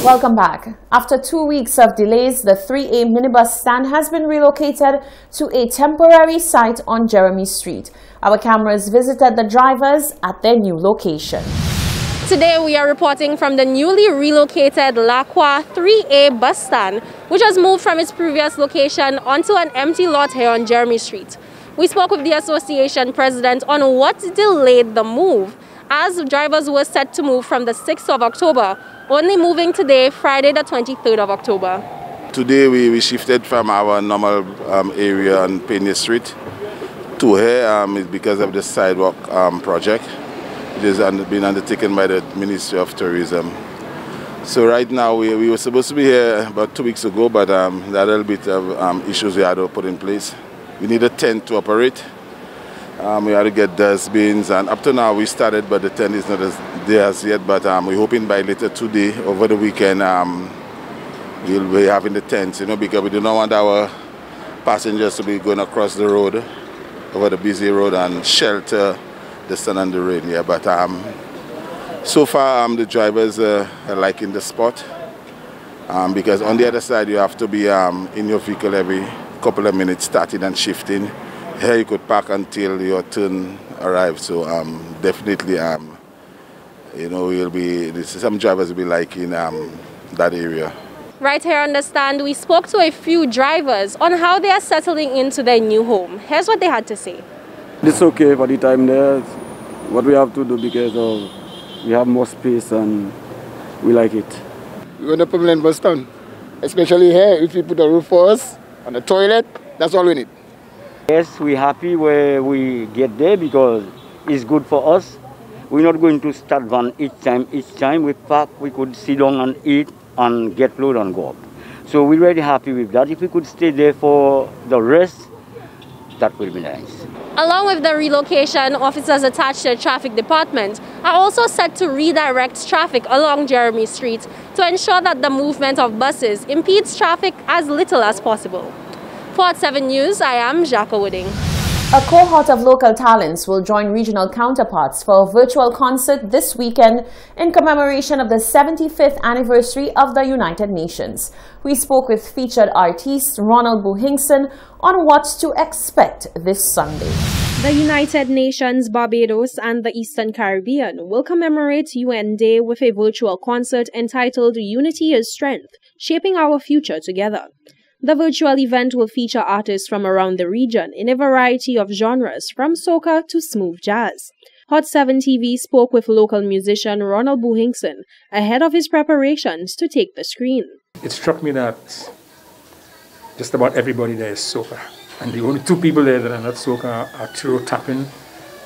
Welcome back. After 2 weeks of delays, the 3A minibus stand has been relocated to a temporary site on Jeremy Street. Our cameras visited the drivers at their new location. Today we are reporting from the newly relocated Lacroix 3A bus stand, which has moved from its previous location onto an empty lot here on Jeremy Street. We spoke with the association president on what delayed the move, as drivers were set to move from the 6th of October, only moving today, Friday the 23rd of October. Today we shifted from our normal area on Pena Street to here because of the sidewalk project. It has been undertaken by the Ministry of Tourism. So right now we were supposed to be here about 2 weeks ago, but there are a little bit of issues we had to put in place. We need a tent to operate. We had to get dustbins, and up to now we started, but the tent is not there as yet. But we're hoping by later today, over the weekend, we'll be having the tents, because we do not want our passengers to be going across the road, over the busy road, and shelter the sun and the rain. Yeah, but so far the drivers are liking the spot, because on the other side you have to be in your vehicle every couple of minutes, starting and shifting. Here you could park until your turn arrives. So definitely, some drivers will be liking that area. Right here on the stand, we spoke to a few drivers on how they are settling into their new home. Here's what they had to say. It's okay for the time there. What we have to do because we have more space and we like it. We want a permanent bus stand, especially here. If we put a roof for us and a toilet, that's all we need. Yes, we're happy where we get there because it's good for us. We're not going to start van each time. Each time we park, we could sit down and eat and get load and go up. So we're really happy with that. If we could stay there for the rest, that would be nice. Along with the relocation, officers attached to the traffic department are also set to redirect traffic along Jeremy Street to ensure that the movement of buses impedes traffic as little as possible. For Hot 7 News, I am Jacques Wooding. A cohort of local talents will join regional counterparts for a virtual concert this weekend in commemoration of the 75th anniversary of the United Nations. We spoke with featured artist Ronald Buhingson on what to expect this Sunday. The United Nations, Barbados, and the Eastern Caribbean will commemorate UN Day with a virtual concert entitled Unity is Strength, Shaping Our Future Together. The virtual event will feature artists from around the region in a variety of genres, from soca to smooth jazz. Hot 7 TV spoke with local musician Ronald Buhingson ahead of his preparations to take the screen. It struck me that just about everybody there is soca, and the only two people there that are not soca are Turo Tappin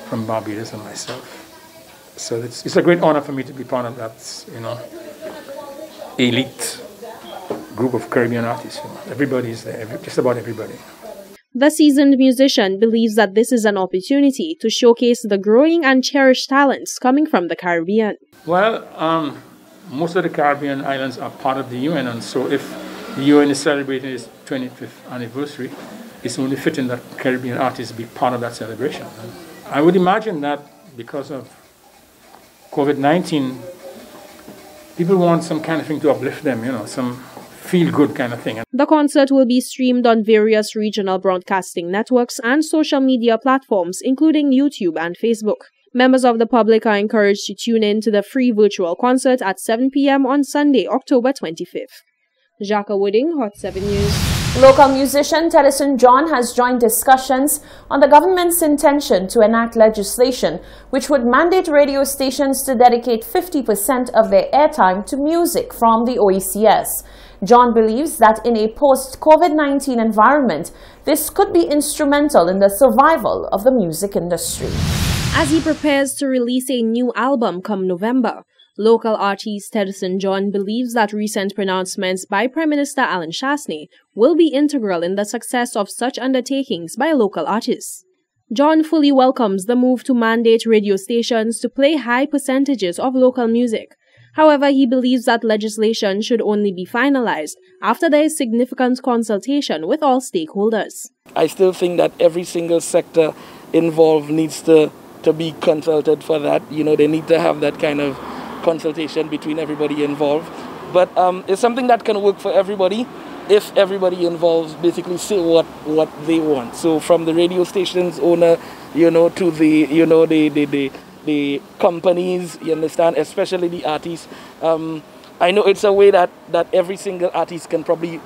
from Barbados and myself. So it's a great honor for me to be part of that, elite group of Caribbean artists. Everybody is there, just about everybody. The seasoned musician believes that this is an opportunity to showcase the growing and cherished talents coming from the Caribbean. Well, most of the Caribbean islands are part of the UN, and so if the UN is celebrating its 25th anniversary, it's only fitting that Caribbean artists be part of that celebration. I would imagine that because of COVID-19, people want some kind of thing to uplift them, some feel-good kind of thing. The concert will be streamed on various regional broadcasting networks and social media platforms, including YouTube and Facebook. Members of the public are encouraged to tune in to the free virtual concert at 7 p.m. on Sunday, October 25th. Jacques Wooding, Hot 7 News. Local musician Tedison John has joined discussions on the government's intention to enact legislation which would mandate radio stations to dedicate 50% of their airtime to music from the OECS. John believes that in a post-COVID-19 environment, this could be instrumental in the survival of the music industry. As he prepares to release a new album come November, local artist Tedison John believes that recent pronouncements by Prime Minister Alan Chastanet will be integral in the success of such undertakings by local artists. John fully welcomes the move to mandate radio stations to play high percentages of local music. However, he believes that legislation should only be finalized after there is significant consultation with all stakeholders. I still think that every single sector involved needs to be consulted for that. They need to have that kind of consultation between everybody involved. But it's something that can work for everybody if everybody involved basically say what they want. So from the radio station's owner, to the companies, you understand, especially the artists. I know it's a way that every single artist can probably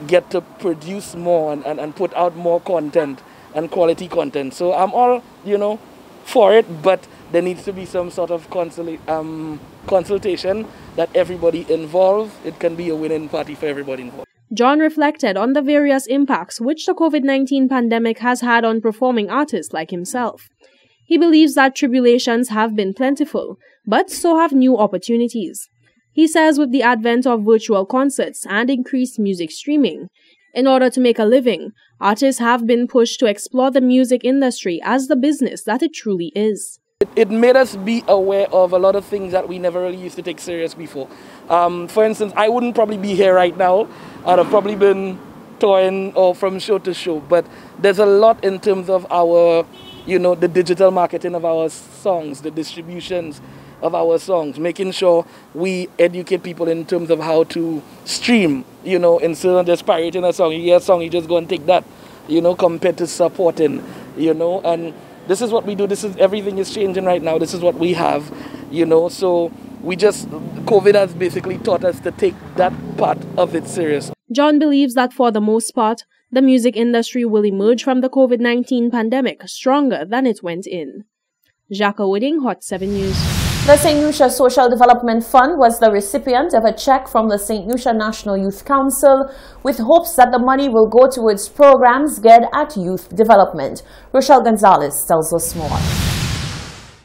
get to produce more and put out more content and quality content. So I'm all, for it, but there needs to be some sort of consultation that everybody involved. It can be a winning party for everybody involved. John reflected on the various impacts which the COVID-19 pandemic has had on performing artists like himself. He believes that tribulations have been plentiful, but so have new opportunities. He says with the advent of virtual concerts and increased music streaming, in order to make a living, artists have been pushed to explore the music industry as the business that it truly is. It made us be aware of a lot of things that we never really used to take serious before. For instance, I wouldn't probably be here right now. I'd have probably been touring or from show to show. But there's a lot in terms of our, the digital marketing of our songs, the distributions of our songs, making sure we educate people in terms of how to stream, instead of just pirating a song. You hear a song, you just go and take that, compared to supporting, and this is what we do. Everything is changing right now. This is what we have, so COVID has basically taught us to take that part of it serious. John believes that for the most part, the music industry will emerge from the COVID-19 pandemic stronger than it went in. Jacques Wooding, Hot 7 News. The St. Lucia Social Development Fund was the recipient of a check from the St. Lucia National Youth Council with hopes that the money will go towards programs geared at youth development. Rochelle Gonzalez tells us more.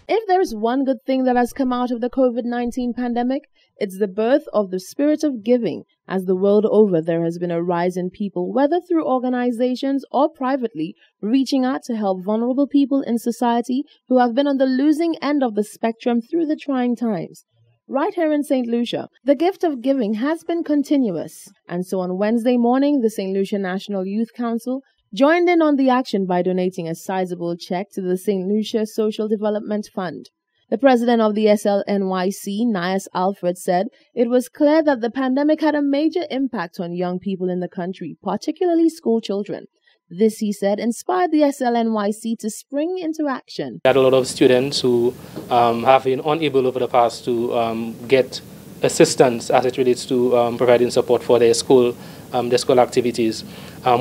If there is one good thing that has come out of the COVID-19 pandemic, it's the birth of the spirit of giving. As the world over, there has been a rise in people, whether through organizations or privately, reaching out to help vulnerable people in society who have been on the losing end of the spectrum through the trying times. Right here in St. Lucia, the gift of giving has been continuous. And so on Wednesday morning, the St. Lucia National Youth Council joined in on the action by donating a sizable check to the St. Lucia Social Development Fund. The president of the SLNYC, Nias Alfred, said it was clear that the pandemic had a major impact on young people in the country, particularly school children. This, he said, inspired the SLNYC to spring into action. We had a lot of students who have been unable over the past to get assistance as it relates to providing support for their school activities.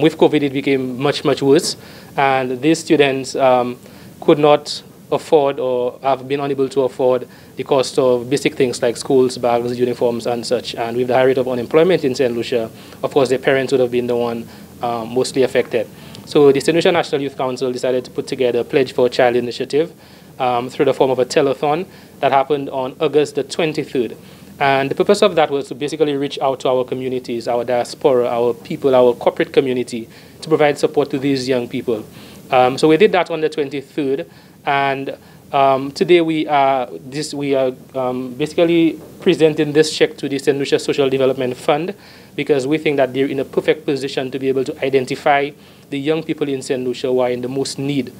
With COVID, it became much worse, and these students could not afford or have been unable to afford the cost of basic things like schools, bags, uniforms, and such. And with the high rate of unemployment in St. Lucia, of course, their parents would have been the one mostly affected. So the St. Lucia National Youth Council decided to put together a Pledge for a Child initiative through the form of a telethon that happened on August the 23rd. And the purpose of that was to basically reach out to our communities, our diaspora, our people, our corporate community, to provide support to these young people. So we did that on the 23rd, and today we are basically presenting this check to the St. Lucia Social Development Fund because we think that they're in a perfect position to be able to identify the young people in St. Lucia who are in the most need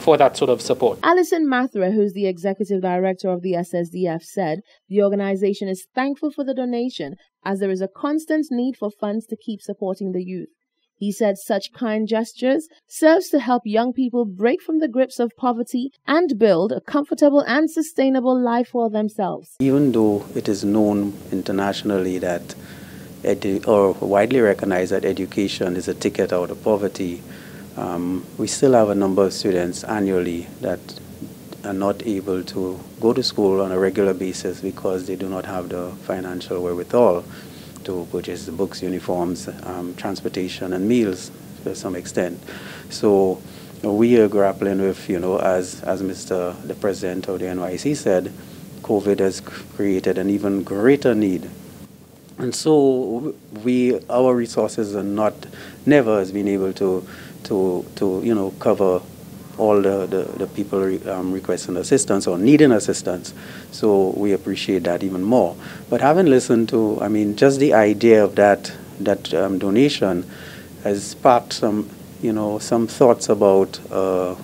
for that sort of support. Alison Mathra, who's the executive director of the SSDF, said the organization is thankful for the donation as there is a constant need for funds to keep supporting the youth. He said such kind gestures serves to help young people break from the grips of poverty and build a comfortable and sustainable life for themselves. Even though it is known internationally that or widely recognized that education is a ticket out of poverty, we still have a number of students annually that are not able to go to school on a regular basis because they do not have the financial wherewithal to purchase the books, uniforms, transportation, and meals to some extent. So we are grappling with, as the president of the NYC said, COVID has created an even greater need. And so our resources are never has been able to cover all the people requesting assistance or needing assistance. So we appreciate that even more. But having listened to, just the idea of that donation has sparked some thoughts about a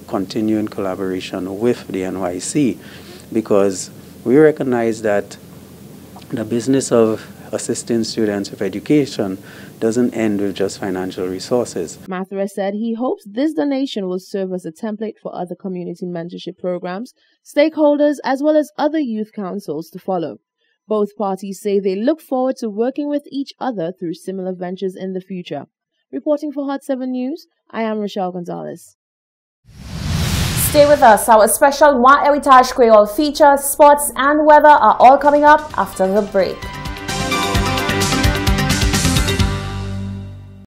continuing collaboration with the NYC, because we recognize that the business of assisting students with education doesn't end with just financial resources. Mathura said he hopes this donation will serve as a template for other community mentorship programs, stakeholders, as well as other youth councils to follow. Both parties say they look forward to working with each other through similar ventures in the future. Reporting for Hot 7 News, I am Rochelle Gonzalez. Stay with us. Our special Moi Heritage Creole feature, sports and weather are all coming up after the break.